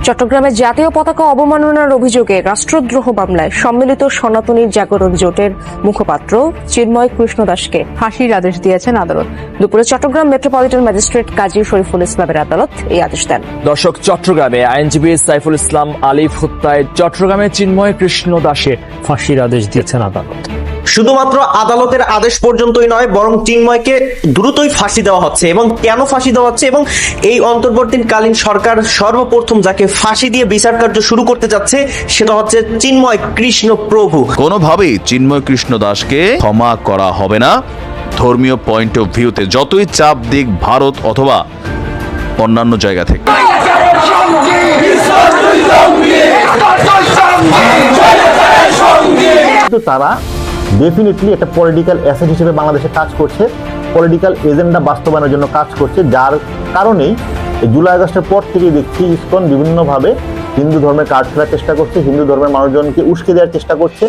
চট্টগ্রামে জাতীয় পতাকা অবমাননার অভিযোগে রাষ্ট্রদ্রোহ মামলায় সম্মিলিত সনাতনী জাগরণ জোটের মুখপাত্র চিন্ময় কৃষ্ণ দাসকে ফাঁসির আদেশ দিয়েছেন আদালত। দুপুরে চট্টগ্রাম মেট্রোপলিটন ম্যাজিস্ট্রেট কাজী শরীফুল ইসলামের আদালত এই আদেশ দেন। দর্শক, চট্টগ্রামে আইনজীবী সাইফুল ইসলাম আলিফ হত্যায় চট্টগ্রামে চিন্ময় কৃষ্ণ দাসের ফাঁসির আদেশ দিয়েছেন আদালত। শুধুমাত্র আদালতের আদেশ পর্যন্তই নয়, বরং চিন্ময়কে দ্রুতই ফাঁসি দেওয়া হচ্ছে। এবং কেন ফাঁসি দেওয়া হচ্ছে, এবং এই অন্তর্বর্তীকালীন সরকার সর্বপ্রথম যাকে ফাঁসি দিয়ে বিচার কার্য শুরু করতে যাচ্ছে সেটা হচ্ছে চিন্ময় কৃষ্ণ প্রভু। কোনোভাবেই চিন্ময় কৃষ্ণ দাসকে ক্ষমা করা হবে না। ধর্মীয় পয়েন্ট অফ ভিউতে যতই চাপ দিক ভারত অথবা অন্যান্য জায়গা থেকে, তারা ডেফিনেটলি একটা পলিটিক্যাল অ্যাসেট হিসেবে বাংলাদেশে কাজ করছে, পলিটিক্যাল এজেন্ডা বাস্তবায়নের জন্য কাজ করছে, যার কারণেই জুলাই আগস্টের পর থেকেই দেখছি ইসকন বিভিন্নভাবে হিন্দু ধর্মের কার্ড ফেরার চেষ্টা করছে, হিন্দু ধর্মের মানুষজনকে উস্কে দেওয়ার চেষ্টা করছে।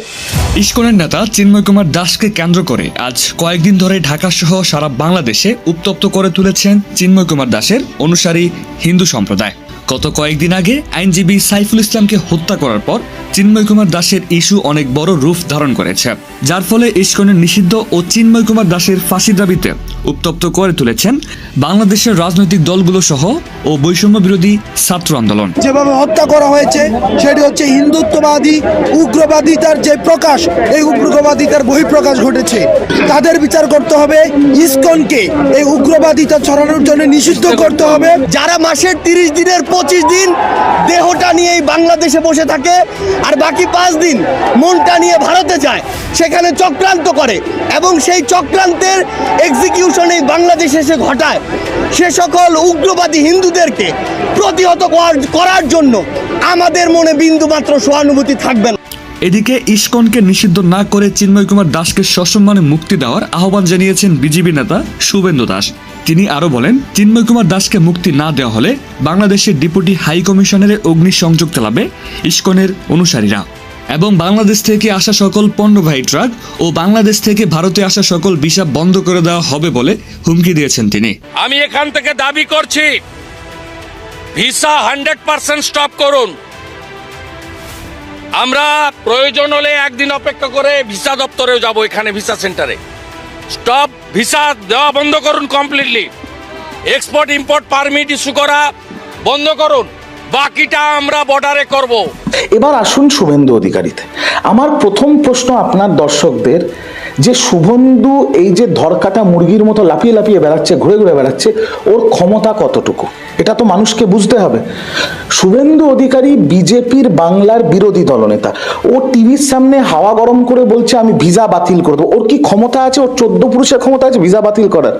ইসকনের নেতা চিন্ময় কুমার দাসকে কেন্দ্র করে আজ কয়েকদিন ধরে ঢাকা সহ সারা বাংলাদেশে উত্তপ্ত করে তুলেছেন চিন্ময় কুমার দাসের অনুসারী হিন্দু সম্প্রদায়। গত কয়েকদিন আগে আইনজীবী সাইফুল ইসলামকে হত্যা করার পর চিন্ময় কুমার দাসের ইস্যু অনেক বড় রূপ ধারণ করেছে, যার ফলে ইসকনের নিষিদ্ধ ও চিন্ময় কুমার দাসের ফাঁসির দাবিতে উত্তপ্ত করে তুলেছেন বাংলাদেশের রাজনৈতিক দলগুলো সহ ও বৈষম্য বিরোধী ছাত্র আন্দোলন। যেভাবে হত্যা করা হয়েছে সেটি হচ্ছে হিন্দুত্ববাদী উগ্রবাদিতার যে প্রকাশ, এই উগ্রবাদিতার বহিঃপ্রকাশ ঘটেছে। তাদের বিচার করতে হবে, ইসকনকে এই উগ্রবাদিতা ছড়ানোর জন্য নিষিদ্ধ করতে হবে। যারা মাসের 30 দিনের 25 দিন দেহটা নিয়েই বাংলাদেশে বসে থাকে আর বাকি 5 দিন মনটা নিয়ে ভারতে যায়, সেখানে চক্রান্ত করে এবং সেই চক্রান্তের এক্সিকিউশন এই বাংলাদেশে এসে ঘটায়, সে সকল উগ্রবাদী হিন্দুদেরকে প্রতিহত করার জন্য আমাদের মনে বিন্দুমাত্র সহানুভূতি থাকবে না। এদিকে ইসকনকে নিষিদ্ধ না করে চিন্ময় কুমার দাসকে সসম্মানে মুক্তি দেওয়ার আহ্বান জানিয়েছেন বিজেপি নেতা শুভেন্দু দাস। তিনি আরো বলেন, চিন্ময় কুমার দাসকে মুক্তি না দেওয়া হলে বাংলাদেশের ডেপুটি হাই কমিশনের অগ্নিসংযোগ চালাবে ইসকনের অনুসারীরা এবং বাংলাদেশ থেকে আসা সকল পণ্যবাহী ট্রাক ও বাংলাদেশ থেকে ভারতে আসা সকল ভিসা বন্ধ করে দেওয়া হবে বলে হুমকি দিয়েছেন তিনি। আমি এখান থেকে দাবি করছি, ভিসা 100% স্টপ করুন। আমরা প্রয়োজন হলে একদিন অপেক্ষা করে ভিসা দপ্তরেও যাব, এখানে ভিসা সেন্টারে স্টপ, ভিসা দেওয়া বন্ধ করুন completely. Export import permit issue করা বন্ধ করুন, বাকিটা আমরা বর্ডারে করব। এবার আসুন শুভেন্দু অধিকারীতে। আমার প্রথম প্রশ্ন আপনার দর্শকদের, যে শুভেন্দু এই যে ধরকাটা মুরগির মতো লাফিয়ে লাফিয়ে বেড়াচ্ছে, ঘুরে ঘুরে বেড়াচ্ছে, ওর ক্ষমতা কতটুকু এটা তো মানুষকে বুঝতে হবে। শুভেন্দু অধিকারী বিজেপির বাংলার বিরোধী দলনেতা, ও টিভির সামনে হাওয়া গরম করে বলছে আমি ভিসা বাতিল করে দেবো। ওর কি ক্ষমতা আছে? ওর 14 পুরুষের ক্ষমতা আছে ভিসা বাতিল করার?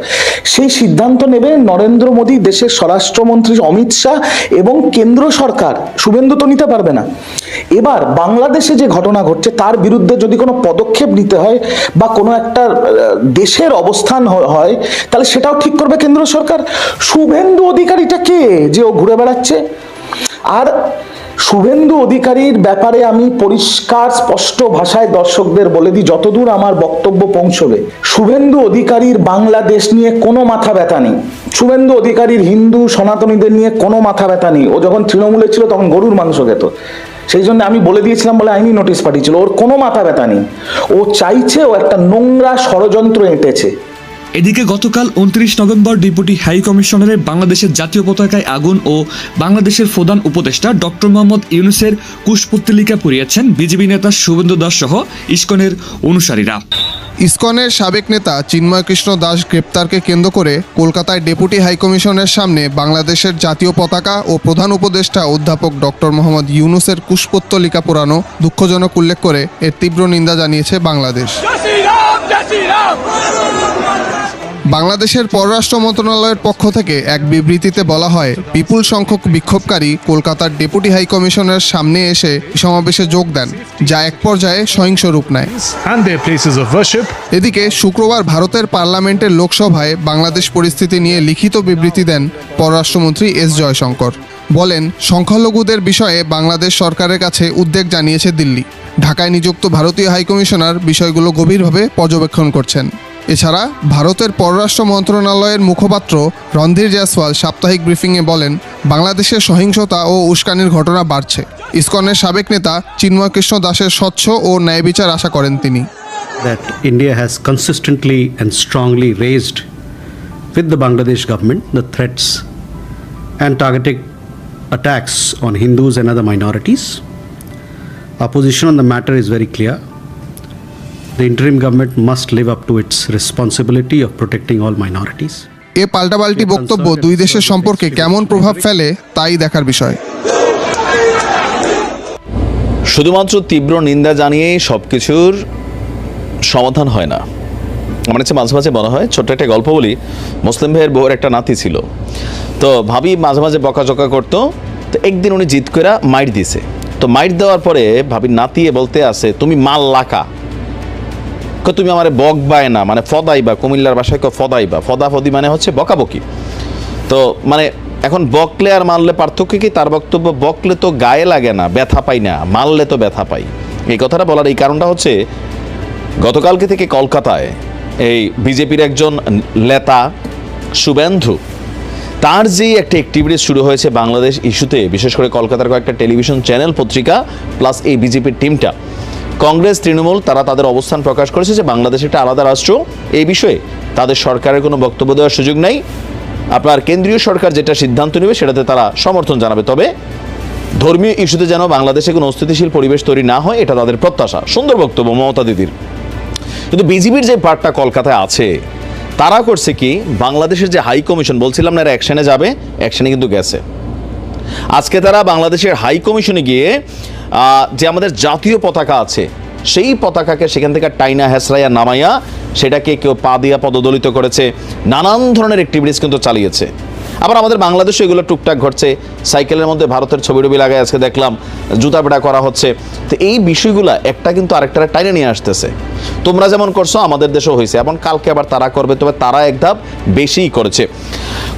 সেই সিদ্ধান্ত নেবে নরেন্দ্র মোদী, দেশের স্বরাষ্ট্রমন্ত্রী অমিত শাহ এবং কেন্দ্র সরকার। শুভেন্দু তো নিতে পারবে না। এবার বাংলাদেশে যে ঘটনা ঘটছে তার বিরুদ্ধে যদি কোনো পদক্ষেপ নিতে হয় বা কোনো একটা দেশের অবস্থান হয়, তাহলে সেটাও ঠিক করবে কেন্দ্র সরকার। শুভেন্দু অধিকারীটা কে যে ও ঘুরে বেড়াচ্ছে? আর শুভেন্দু অধিকারীর ব্যাপারে আমি পরিষ্কার স্পষ্ট ভাষায় দর্শকদের বলে দিই, যতদূর আমার বক্তব্য পৌঁছবে, শুভেন্দু অধিকারীর বাংলাদেশ নিয়ে কোনো মাথা ব্যথা নেই। শুভেন্দু অধিকারীর হিন্দু সনাতনীদের নিয়ে কোনো মাথা ব্যথা নেই। ও যখন তৃণমূলে ছিল তখন গরুর মাংস খেত, সেই জন্য আমি বলে দিয়েছিলাম বলে আইনি নোটিশ পাঠিয়েছিল। ওর কোনো মাথা ব্যথা নেই। ও চাইছে, ও একটা নোংরা ষড়যন্ত্র এঁটেছে। এদিকে গতকাল 29 নভেম্বর ডেপুটি হাই কমিশনারের বাংলাদেশের জাতীয় পতাকায় আগুন ও বাংলাদেশের প্রধান উপদেষ্টা ডক্টর মোহাম্মদ ইউনূসের কুশপুত্তলিকা পুড়িয়েছেন বিজেপি নেতা শুভেন্দু দাস সহ ইসকনের অনুসারীরা। ইসকনের সাবেক নেতা চিন্ময় কৃষ্ণ দাস গ্রেপ্তারকে কেন্দ্র করে কলকাতায় ডেপুটি হাইকমিশনের সামনে বাংলাদেশের জাতীয় পতাকা ও প্রধান উপদেষ্টা অধ্যাপক ডক্টর মোহাম্মদ ইউনূসের কুশপুত্তলিকা পোড়ানো দুঃখজনক উল্লেখ করে এর তীব্র নিন্দা জানিয়েছে বাংলাদেশ। বাংলাদেশের পররাষ্ট্র মন্ত্রণালয়ের পক্ষ থেকে এক বিবৃতিতে বলা হয়, বিপুল সংখ্যক বিক্ষোভকারী কলকাতার ডেপুটি হাই কমিশনের সামনে এসে সমাবেশে যোগ দেন, যা এক পর্যায়ে সহিংস রূপ নেয়। এদিকে শুক্রবার ভারতের পার্লামেন্টের লোকসভায় বাংলাদেশ পরিস্থিতি নিয়ে লিখিত বিবৃতি দেন পররাষ্ট্রমন্ত্রী এস জয়শঙ্কর। বলেন, সংখ্যালঘুদের বিষয়ে বাংলাদেশ সরকারের কাছে উদ্বেগ জানিয়েছে দিল্লি। ঢাকায় নিযুক্ত ভারতীয় হাইকমিশনার বিষয়গুলো গভীরভাবে পর্যবেক্ষণ করছেন। এছাড়া ভারতের পররাষ্ট্র মন্ত্রণালয়ের মুখপাত্র রণধীর জয়সওয়াল সাপ্তাহিক ব্রিফিংয়ে বলেন, বাংলাদেশের সহিংসতা ও উস্কানির ঘটনা বাড়ছে। ইসকনের সাবেক নেতা চিন্ময় কৃষ্ণ দাসের স্বচ্ছ ও ন্যায় বিচার আশা করেন তিনি। That India has consistently and strongly raised with the Bangladesh government the threats and targeted attacks on Hindus and other minorities. Our position on the matter is very clear. The interim government must live up to its responsibility of protecting all minorities. এ পাল্টাপাল্টি বক্তব্য দুই দেশের সম্পর্কে কেমন প্রভাব ফেলে তাই দেখার বিষয়। শুধুমাত্র তীব্র নিন্দা জানিয়ে সবকিছুর সমাধান হয় না। আমার কাছে মাঝে মাঝে মনে হয়, ছোট্ট একটা গল্প বলি। মুসলিম ভাইয়ের বউয়ের একটা নাতি ছিল, তো ভাবি মাঝে মাঝে বকাঝকা করতো। তো একদিন উনি জিদ করে মাইর দিছে। তো মাইর দেওয়ার পরে ভাবির নাতি বলতে আছে, তুমি মাল লাকা, তুমি আমার বকবায় না, মানে ফদাইবা, কুমিল্লার ভাষায় ফদাইবা, ফদাফদি মানে হচ্ছে বকাবকি। তো মানে এখন বকলে আর মারলে পার্থক্য কি? তার বক্তব্য, বকলে তো গায়ে লাগে না, ব্যথা পাই না, মারলে তো ব্যথা পাই। এই কথাটা বলার এই কারণটা হচ্ছে, গতকালকে থেকে কলকাতায় এই বিজেপির একজন নেতা শুভেন্দু, তার যে একটা অ্যাক্টিভিটি শুরু হয়েছে বাংলাদেশ ইস্যুতে, বিশেষ করে কলকাতার কয়েকটা টেলিভিশন চ্যানেল, পত্রিকা প্লাস এই বিজেপির টিমটা, কংগ্রেস, তৃণমূল, তারা তাদের অবস্থান প্রকাশ করেছে যে বাংলাদেশ একটা আলাদা রাষ্ট্র। এই বিষয়ে তাদের সরকারের কোনো বক্তব্য দেওয়ার সুযোগ নেই। আপনার কেন্দ্রীয় সরকার যেটা সিদ্ধান্ত নেবে সেটাতে তারা সমর্থন জানাবে, তবে ধর্মীয় ইস্যুতে যেন বাংলাদেশে কোনো অস্থিতিশীল পরিবেশ তৈরি না হয়, এটা তাদের প্রত্যাশা। সুন্দর বক্তব্য মমতা দিদির। কিন্তু বিজেপির যে পার্টটা কলকাতায় আছে, তারা করছে কি, বাংলাদেশের যে হাই কমিশন, বলছিলাম না এরা অ্যাকশনে যাবে, অ্যাকশনে কিন্তু গেছে। আজকে তারা বাংলাদেশের হাই কমিশনে গিয়ে যে আমাদের জাতীয় পতাকা আছে, সেই পতাকাকে সেখান থেকে টাইনা হেসরাইয়া নামাইয়া সেটাকে কেউ পা দিয়া পদদলিত করেছে, নানান ধরনের অ্যাক্টিভিটিস কিন্তু চালিয়েছে। আবার আমাদের বাংলাদেশে এগুলো টুকটাক ঘটছে। সাইকেলের মধ্যে ভারতের ছবি টবি লাগায় আজকে দেখলাম জুতা পেটা করা হচ্ছে। তো এই বিষয়গুলো একটা কিন্তু আরেকটা টাইনে নিয়ে আসতেছে। তোমরা যেমন করছো আমাদের দেশেও হয়েছে, এবং কালকে আবার তারা করবে, তবে তারা এক ধাপ বেশিই করেছে।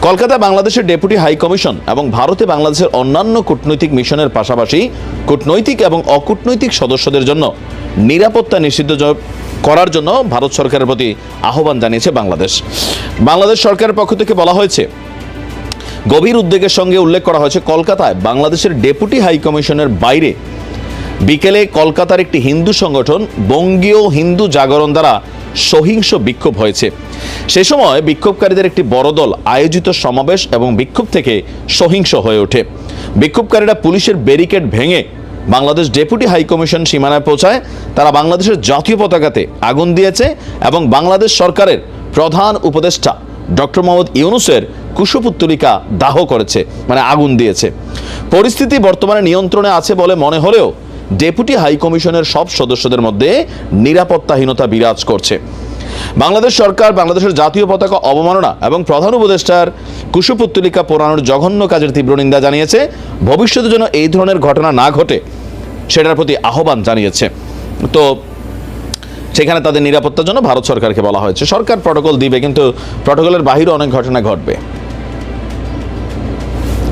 কলকাতায় বাংলাদেশের ডেপুটি হাই কমিশন এবং ভারতে বাংলাদেশের অন্যান্য কূটনৈতিক মিশনের পাশাপাশি কূটনৈতিক এবং অকূটনৈতিক সদস্যদের জন্য নিরাপত্তা নিশ্চিত করার জন্য ভারত সরকারের প্রতি আহ্বান জানিয়েছে বাংলাদেশ। বাংলাদেশ সরকারের পক্ষ থেকে বলা হয়েছে, গভীর উদ্বেগের সঙ্গে উল্লেখ করা হয়েছে, কলকাতায় বাংলাদেশের ডেপুটি হাই কমিশনের বাইরে বিকেলে কলকাতার একটি হিন্দু সংগঠন বঙ্গীয় হিন্দু জাগরণ দ্বারা সহিংস বিক্ষোভ হয়েছে। সে সময় বিক্ষোভকারীদের একটি বড় দল আয়োজিত সমাবেশ এবং বিক্ষোভ থেকে সহিংস হয়ে ওঠে। বিক্ষোভকারীরা পুলিশের ব্যারিকেড ভেঙে বাংলাদেশ ডেপুটি হাই কমিশন সীমানায় পৌঁছায়। তারা বাংলাদেশের জাতীয় পতাকাতে আগুন দিয়েছে এবং বাংলাদেশ সরকারের প্রধান উপদেষ্টা ডক্টর মোহাম্মদ ইউনূসের কুশপুত্তলিকা দাহ করেছে, মানে আগুন দিয়েছে। পরিস্থিতি বর্তমানে নিয়ন্ত্রণে আছে বলে মনে হলেও ডেপুটি হাই কমিশনের সব সদস্যদের মধ্যে নিরাপত্তাহীনতা বিরাজ করছে। বাংলাদেশ সরকার বাংলাদেশের জাতীয় পতাকা অবমাননা এবং প্রধান উপদেষ্টার কুশপুত্তলিকা পোড়ানোর জঘন্য কাজের তীব্র নিন্দা জানিয়েছে। ভবিষ্যতে যেন এই ধরনের ঘটনা না ঘটে সেটার প্রতি আহ্বান জানিয়েছে। তো সেখানে তাদের নিরাপত্তার জন্য ভারত সরকারকে বলা হয়েছে। সরকার প্রটোকল দিবে, কিন্তু প্রটোকলের বাহিরে অনেক ঘটনা ঘটবে।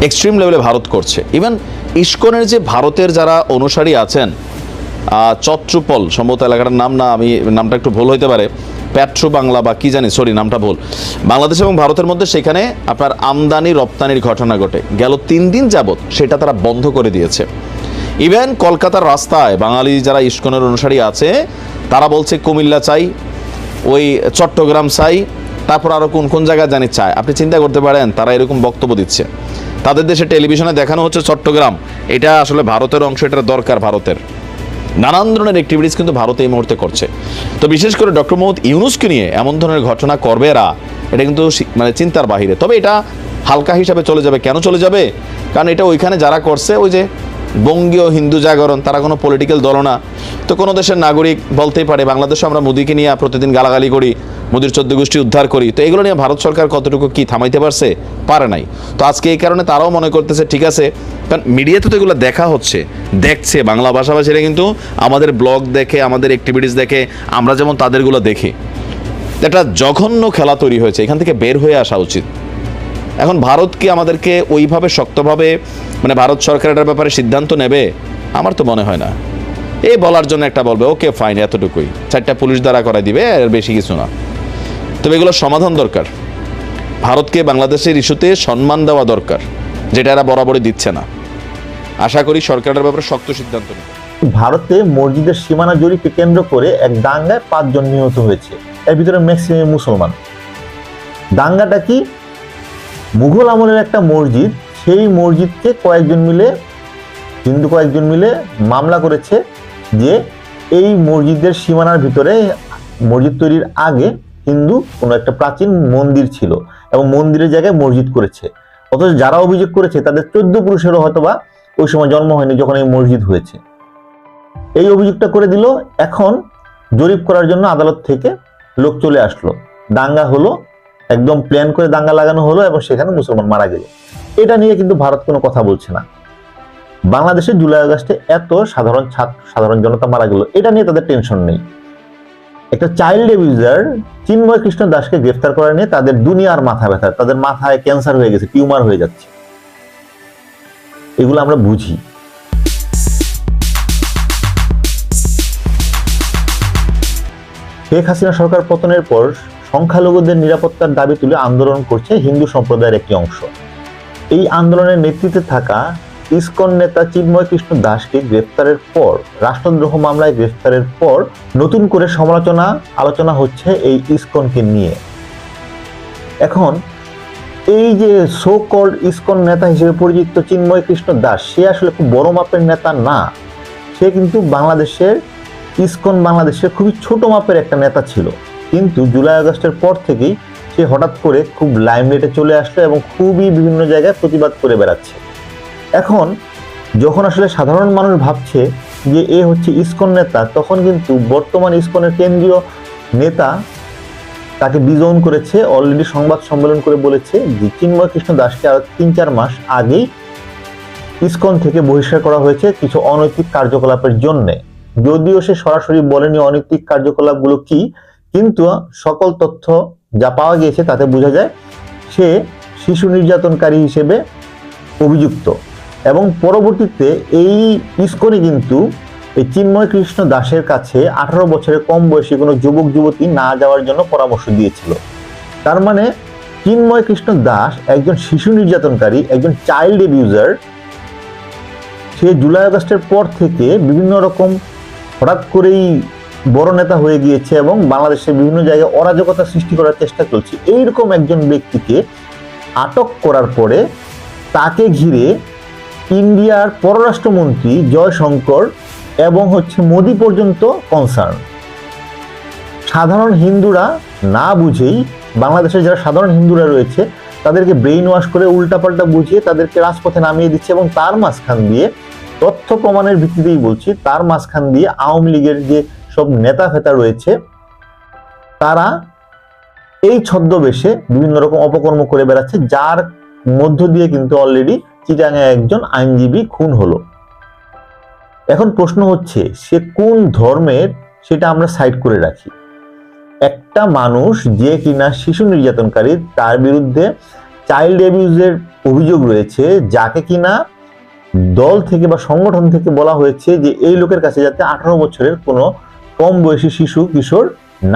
এক্সট্রিম লেভেলে ভারত করছে। ইভেন ইসকনের যে ভারতের যারা অনুসারী আছেন, চত্রুপল সম্ভবত এলাকাটার নাম, না আমি নামটা একটু ভুল হইতে পারে, পেট্রো বাংলা বা কি জানি, সরি নামটা ভুল। বাংলাদেশ এবং ভারতের মধ্যে সেখানে আপনার আমদানি রপ্তানির ঘটনা ঘটে গেল 3 দিন যাবত, সেটা তারা বন্ধ করে দিয়েছে। ইভেন কলকাতার রাস্তায় বাঙালি যারা ইসকনের অনুসারী আছে, তারা বলছে কুমিল্লা চাই, ওই চট্টগ্রাম চাই, তারপর আরও কোন কোন জায়গায় জানি চায়। আপনি চিন্তা করতে পারেন তারা এরকম বক্তব্য দিচ্ছে। তাদের দেশে টেলিভিশনে দেখানো হচ্ছে চট্টগ্রাম, এটা আসলে ভারতের অংশ, এটার দরকার ভারতের। নানান ধরনের অ্যাক্টিভিটিস কিন্তু ভারত এই মুহূর্তে করছে। তো বিশেষ করে ডক্টর মোহাম্মদ ইউনূসকে নিয়ে এমন ধরনের ঘটনা করবে এরা, এটা কিন্তু মানে চিন্তার বাহিরে। তবে এটা হালকা হিসাবে চলে যাবে। কেন চলে যাবে? কারণ এটা ওইখানে যারা করছে, ওই যে বঙ্গীয় হিন্দু জাগরণ, তারা কোনো পলিটিক্যাল দল না। তো কোনো দেশের নাগরিক বলতেই পারে, বাংলাদেশে আমরা মোদিকে নিয়ে প্রতিদিন গালাগালি করি, মোদির 14 গোষ্ঠী উদ্ধার করি। তো এগুলো নিয়ে ভারত সরকার কতটুকু কি থামাইতে পারছে? পারে নাই। তো আজকে এই কারণে তারাও মনে করতেছে ঠিক আছে, কারণ মিডিয়াতে তো এগুলো দেখা হচ্ছে, দেখছে বাংলা ভাষাভাষীরা, কিন্তু আমাদের ব্লগ দেখে, আমাদের অ্যাক্টিভিটিস দেখে, আমরা যেমন তাদেরগুলো দেখি। একটা জঘন্য খেলা তৈরি হয়েছে, এখান থেকে বের হয়ে আসা উচিত। এখন ভারত কি আমাদেরকে ওইভাবে শক্তভাবে, মানে ভারত সরকার এটার ব্যাপারে সিদ্ধান্ত নেবে? আমার তো মনে হয় না। এই বলার জন্য একটা বলবে, ওকে ফাইন, এতটুকুই, 4টা পুলিশ দ্বারা করাই দিবে, এর বেশি কিছু না। তবে এগুলোর সমাধান দরকার। ভারতকে বাংলাদেশের ইস্যুতে সম্মান দেওয়া দরকার, যেটা এরা বরাবরই দিচ্ছে না। আশা করি সরকারের ব্যাপারে শক্ত সিদ্ধান্ত নেবে। ভারতে মসজিদের সীমানা জরিপকে কেন্দ্র করে এক দাঙ্গায় 5 জন নিহত হয়েছে, এর ভিতরে ম্যাক্সিমাম মুসলমান। দাঙ্গাটা কি? মুঘল আমলের একটা মসজিদ, সেই মসজিদকে হিন্দু কয়েকজন মিলে মামলা করেছে যে এই মসজিদের সীমানার ভিতরে মসজিদ তৈরির আগে হিন্দু কোনো একটা প্রাচীন মন্দির ছিল এবং মন্দিরের জায়গায় মসজিদ করেছে। অথচ যারা অভিযোগ করেছে তাদের 14 পুরুষেরও হয়তোবা ওই সময় জন্ম হয়নি যখন এই মসজিদ হয়েছে। এই অভিযোগটা করে দিল। এখন জরিপ করার জন্য আদালত থেকে লোক চলে আসলো, দাঙ্গা হলো, একদম প্ল্যান করে দাঙ্গা লাগানো হলো এবং সেখানে মুসলমান মারা গেল। এটা নিয়ে কিন্তু ভারত কোনো কথা বলছে না। বাংলাদেশে জুলাই আগস্টে এত সাধারণ জনতা মারা গেল, এটা নিয়ে তাদের টেনশন নেই। একটা চাইল্ড অ্যাবিউজার চিন্ময় কৃষ্ণ দাসকে গ্রেফতার করা নিয়ে তাদের দুনিয়ার মাথা ব্যথা, তাদের মাথায় ক্যান্সার হয়ে গেছে, টিউমার হয়ে যাচ্ছে। এগুলো আমরা বুঝি। শেখ হাসিনা সরকার পতনের পর সংখ্যালঘুদের নিরাপত্তার দাবি তুলে আন্দোলন করছে হিন্দু সম্প্রদায়ের একটি অংশ। এই আন্দোলনের নেতৃত্বে থাকা ইসকন নেতা চিন্ময় কৃষ্ণ দাসকে গ্রেফতারের পর, রাষ্ট্রদ্রোহ মামলায় গ্রেফতারের পর নতুন করে আলোচনা হচ্ছে এই ইসকনকে নিয়ে। এখন এই যে সো কল্ড ইসকন নেতা হিসেবে পরিচিত চিন্ময় কৃষ্ণ দাস, সে আসলে খুব বড় মাপের নেতা না। সে কিন্তু ইসকন বাংলাদেশের খুবই ছোট মাপের একটা নেতা ছিল, কিন্তু জুলাই আগস্টের পর থেকেই সে হঠাৎ করে খুব লাইমলাইটে চলে আসলো এবং খুবই বিভিন্ন জায়গায় প্রতিবাদ করে বেড়াচ্ছে। এখন যখন আসলে সাধারণ মানুষ ভাবছে যে এ হচ্ছে ইসকন নেতা, তখন কিন্তু বর্তমান ইসকনের কেন্দ্রীয় নেতা তাকে ডিজাউন করেছে, অলরেডি সংবাদ সম্মেলন করে বলেছে যে চিন্ময় কৃষ্ণ দাসকে আরো 3-4 মাস আগেই ইসকন থেকে বহিষ্কার করা হয়েছে কিছু অনৈতিক কার্যকলাপের জন্য। যদিও সে সরাসরি বলেনি অনৈতিক কার্যকলাপগুলো কি, কিন্তু সকল তথ্য যা পাওয়া গিয়েছে তাতে বোঝা যায় সে শিশু নির্যাতনকারী হিসেবে অভিযুক্ত। এবং পরবর্তীতে এই ইসকনে কিন্তু এই চিন্ময় কৃষ্ণ দাসের কাছে 18 বছরের কম বয়সী কোনো যুবক যুবতী না যাওয়ার জন্য পরামর্শ দিয়েছিল। তার মানে চিন্ময় কৃষ্ণ দাস একজন শিশু নির্যাতনকারী, একজন চাইল্ড অ্যাবিউজার। সে জুলাই আগস্টের পর থেকে বিভিন্ন রকম হঠাৎ করেই বড় নেতা হয়ে গিয়েছে এবং বাংলাদেশের বিভিন্ন জায়গায় অরাজকতা সৃষ্টি করার চেষ্টা চলছে। এইরকম একজন ব্যক্তিকে আটক করার পরে তাকে ঘিরে ইন্ডিয়ার পররাষ্ট্রমন্ত্রী জয়শঙ্কর এবং মোদি পর্যন্ত কনসার্ন। সাধারণ হিন্দুরা না বুঝেই, বাংলাদেশের যারা সাধারণ হিন্দুরা রয়েছে তাদেরকে ব্রেইন ওয়াশ করে উল্টাপাল্টা বুঝিয়ে তাদেরকে রাজপথে নামিয়ে দিচ্ছে এবং তার মাঝখান দিয়ে, তথ্য প্রমাণের ভিত্তিতেই বলছি, তার মাঝখান দিয়ে আওয়ামী লীগের যে সব নেতা ফেতা রয়েছে তারা এই ছদ্মবেশে বিভিন্ন রকম অপকর্ম করে বেড়াচ্ছে, যার মধ্য দিয়ে কিন্তু অলরেডি চিটাঙে একজন আইনজীবী খুন হলো। এখন প্রশ্ন হচ্ছে সে কোন ধর্মের, সেটা আমরা সাইড করে রাখি। একটা মানুষ যে কিনা শিশু নির্যাতনকারী, তার বিরুদ্ধে চাইল্ড অ্যাবিউজের অভিযোগ রয়েছে, যাকে কিনা দল থেকে বা সংগঠন থেকে বলা হয়েছে যে এই লোকের কাছে যাতে 18 বছরের কোনো কম বয়সী শিশু কিশোর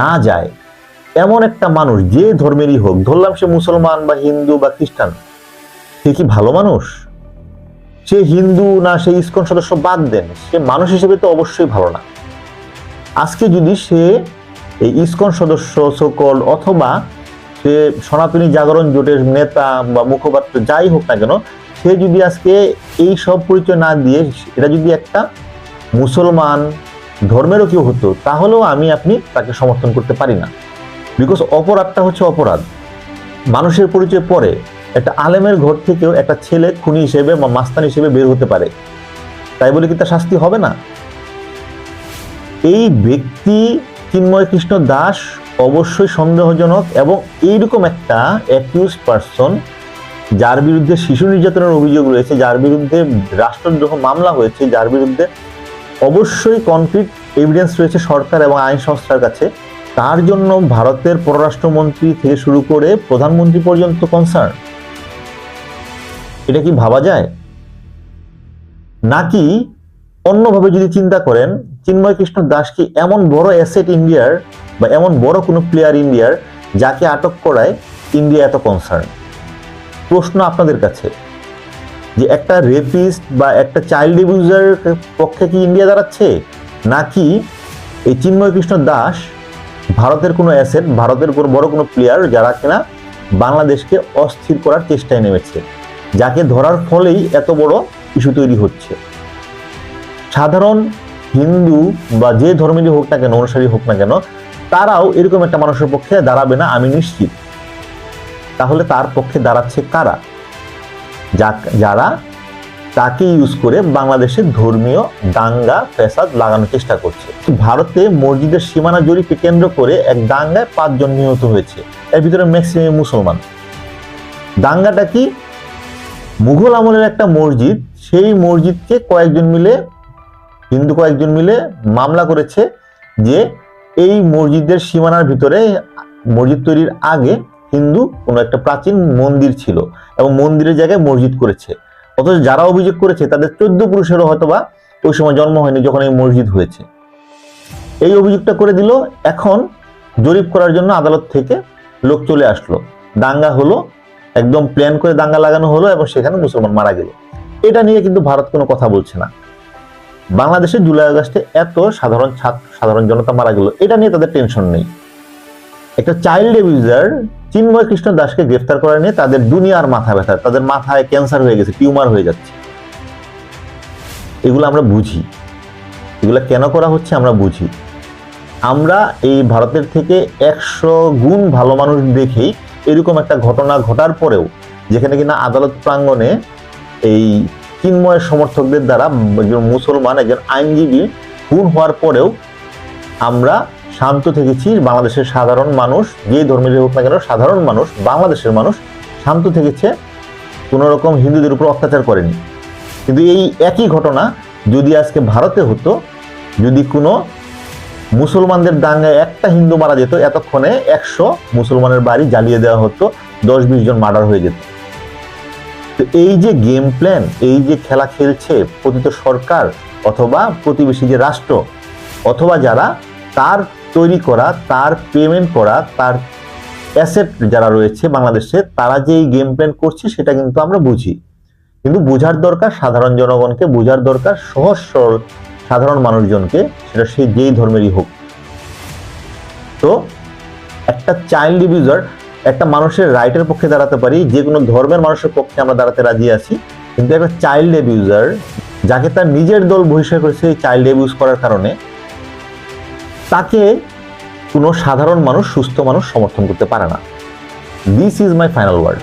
না যায়, এমন একটা মানুষ যে ধর্মেরই হোক, ধরলাম সে মুসলমান বা হিন্দু বা খ্রিস্টান, সে কি ভালো মানুষ? সে হিন্দু না সে ইসকন সদস্য বাদ দেন, সে মানুষ হিসেবে তো অবশ্যই ভালো না। আজকে যদি সে এই ইসকন সদস্য সকল অথবা সে সনাতনী জাগরণ জোটের নেতা বা মুখপাত্র যাই হোক না কেন, সে যদি আজকে এই সব পরিচয় না দিয়ে এটা যদি একটা মুসলমান ধর্মেরও কেউ হতো, তাহলেও আপনি তাকে সমর্থন করতে পারি না। বিকজ অপরাধটা হচ্ছে অপরাধ। মানুষের পরিচয় পরে একটা আলেমের ঘর থেকেও একটা ছেলে খুনি হিসেবে বা মাস্তান হিসেবে বের হতে পারে, তাই বলে কি তার শাস্তি হবে না? এই ব্যক্তি চিন্ময় কৃষ্ণ দাস অবশ্যই সন্দেহজনক এবং এইরকম একটা অ্যাকিউজ পারসন, যার বিরুদ্ধে শিশু নির্যাতনের অভিযোগ রয়েছে, যার বিরুদ্ধে রাষ্ট্রদ্রোহ মামলা হয়েছে, যার বিরুদ্ধে অবশ্যই কনক্রিট এভিডেন্স রয়েছে সরকার এবং আইন সংস্থার কাছে, তার জন্য ভারতের পররাষ্ট্রমন্ত্রী থেকে শুরু করে প্রধানমন্ত্রী পর্যন্ত কনসার্ন। এটা কি ভাবা যায়? নাকি অন্যভাবে যদি চিন্তা করেন, চিন্ময় কৃষ্ণ দাস কি এমন বড় অ্যাসেট ইন্ডিয়ার বা এমন বড় কোনো প্লেয়ার ইন্ডিয়ার যাকে আটক করায় ইন্ডিয়া এত কনসার্ন। প্রশ্ন আপনাদের কাছে যে একটা রেপিস্ট বা একটা চাইল্ড অ্যাবিউজারের পক্ষে কি ইন্ডিয়া দাঁড়াচ্ছে, নাকি এই চিন্ময় কৃষ্ণ দাস ভারতের কোনো অ্যাসেট, ভারতের কোনো বড় কোনো প্লেয়ার যারা কিনা বাংলাদেশকে অস্থির করার চেষ্টায় নেমেছে, যাকে ধরার ফলেই এত বড় ইস্যু তৈরি হচ্ছে। সাধারণ হিন্দু বা যে ধর্মেরই হোক না কেন, অনুসারী হোক না কেন, তারাও এরকম একটা মানুষের পক্ষে দাঁড়াবে না আমি নিশ্চিত। তাহলে তার পক্ষে দাঁড়াচ্ছে কারা? যারা তাকে ইউজ করে বাংলাদেশের ধর্মীয় দাঙ্গা ফ্যাসাদ লাগানোর চেষ্টা করছে। ভারতে মসজিদের সীমানা জরিপকে কেন্দ্র করে এক দাঙ্গায় 5 জন নিহত হয়েছে, এর ভিতরে ম্যাক্সিমাম মুসলমান। দাঙ্গাটা কি? মুঘল আমলের একটা মসজিদ, সেই মসজিদকে হিন্দু কয়েকজন মিলে মামলা করেছে যে এই মসজিদের সীমানার ভিতরে মসজিদ তৈরির আগে হিন্দু কোনো একটা প্রাচীন মন্দির ছিল এবং মন্দিরের জায়গায় মসজিদ করেছে। অথচ যারা অভিযোগ করেছে তাদের 14 পুরুষেরও হয়তোবা ওই সময় জন্ম হয়নি যখন এই মসজিদ হয়েছে। এই অভিযোগটা করে দিল। এখন জরিপ করার জন্য আদালত থেকে লোক চলে আসলো, দাঙ্গা হলো, একদম প্ল্যান করে দাঙ্গা লাগানো হলো এবং সেখানে মুসলমান মারা গেল। এটা নিয়ে কিন্তু ভারত কোনো কথা বলছে না। বাংলাদেশে জুলাই আগস্টে এত সাধারণ জনতা মারা গেল, এটা নিয়ে তাদের টেনশন নেই। একটা চাইল্ড অ্যাবিউজার চিন্ময় কৃষ্ণ দাসকে গ্রেফতার করা নিয়ে তাদের দুনিয়ার মাথা ব্যথা, তাদের মাথায় ক্যান্সার হয়ে গেছে, টিউমার হয়ে যাচ্ছে। এগুলো আমরা বুঝি, এগুলো কেন করা হচ্ছে আমরা বুঝি। আমরা এই ভারতের থেকে 100 গুণ ভালো মানুষ দেখেই এরকম একটা ঘটনা ঘটার পরেও, যেখানে কিনা আদালত প্রাঙ্গণে এই চিন্ময়ের সমর্থকদের দ্বারা একজন মুসলমান, একজন আইনজীবী খুন হওয়ার পরেও আমরা শান্ত থেকেছি। বাংলাদেশের সাধারণ মানুষ, যে ধর্মের হোক না কেন, সাধারণ মানুষ, বাংলাদেশের মানুষ শান্ত থেকেছে, কোনো রকম হিন্দুদের উপর অত্যাচার করেনি। কিন্তু এই একই ঘটনা যদি আজকে ভারতে হতো, যদি কোনো মুসলমানদের দাঙ্গায় একটা হিন্দু মারা যেত, এতক্ষণে 100 মুসলমানের বাড়ি জ্বালিয়ে দেওয়া হতো, 10-20 জন মার্ডার হয়ে যেত। তো এই যে গেম প্ল্যান, এই যে খেলা খেলছে পতিত সরকার অথবা প্রতিবেশী যে রাষ্ট্র অথবা যারা তার তৈরি করা, তার পেমেন্ট করা, তার অ্যাসেট যারা রয়েছে বাংলাদেশে, তারা যে এই গেম প্ল্যান করছে সেটা কিন্তু আমরা বুঝি। কিন্তু বোঝার দরকার সাধারণ জনগণকে, বোঝার দরকার সহজ সরল সাধারণ মানুষজনকে, সেটা সে যেই ধর্মেরই হোক। তো একটা চাইল্ড অ্যাবিউজার একটা মানুষের রাইটের পক্ষে দাঁড়াতে পারি, যে কোনো ধর্মের মানুষের পক্ষে আমরা দাঁড়াতে রাজি আছি, কিন্তু একটা চাইল্ড অ্যাবিউজার যাকে তার নিজের দল বহিষ্কার করেছে এই চাইল্ড অ্যাবিউজ করার কারণে, তাকে কোনো সাধারণ মানুষ, সুস্থ মানুষ সমর্থন করতে পারে না। This is my final word.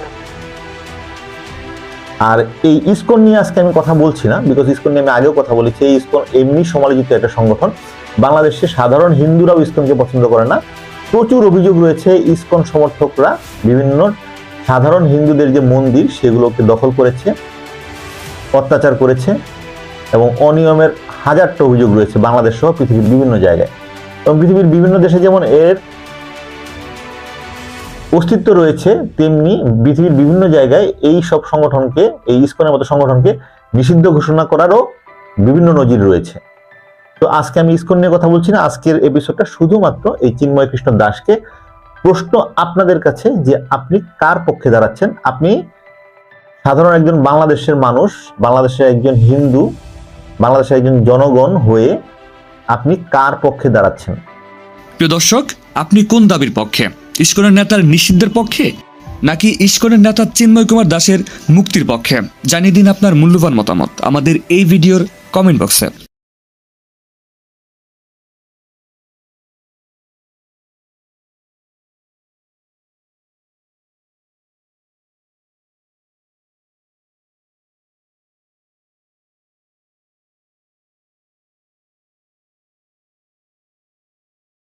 আর এই ইসকন নিয়ে আজকে আমি কথা বলছি না, বিকজ ইসকন নিয়ে আমি আগেও কথা বলেছি। এই ইসকন এমনি সমালোচিত একটা সংগঠন, বাংলাদেশে সাধারণ হিন্দুরাও ইসকনকে পছন্দ করে না। প্রচুর অভিযোগ রয়েছে ইসকন সমর্থকরা বিভিন্ন সাধারণ হিন্দুদের যে মন্দির সেগুলোকে দখল করেছে, অত্যাচার করেছে এবং অনিয়মের হাজারটা অভিযোগ রয়েছে বাংলাদেশ সহ পৃথিবীর বিভিন্ন জায়গায়। এবং পৃথিবীর বিভিন্ন দেশে যেমন এর অস্তিত্ব রয়েছে, তেমনি পৃথিবীর বিভিন্ন জায়গায় এই সব সংগঠনকে, এই ইসকনের মতো সংগঠনকে নিষিদ্ধ ঘোষণা করারও বিভিন্ন নজির রয়েছে। তো আজকে আমি ইসকন নিয়ে কথা বলছি না, আজকের এপিসোডটা শুধুমাত্র এই চিন্ময় কৃষ্ণ দাসকে। প্রশ্ন আপনাদের কাছে যে আপনি কার পক্ষে দাঁড়াচ্ছেন? আপনি সাধারণ একজন বাংলাদেশের মানুষ, বাংলাদেশের একজন হিন্দু, বাংলাদেশের একজন জনগণ হয়ে আপনি কার পক্ষে দাঁড়াচ্ছেন? প্রিয় দর্শক, আপনি কোন দাবির পক্ষে? ইসকনের নেতার নিষিদ্ধের পক্ষে, নাকি ইসকনের নেতা চিন্ময় কুমার দাসের মুক্তির পক্ষে? জানিয়ে দিন আপনার মূল্যবান মতামত আমাদের এই ভিডিওর কমেন্ট বক্সে।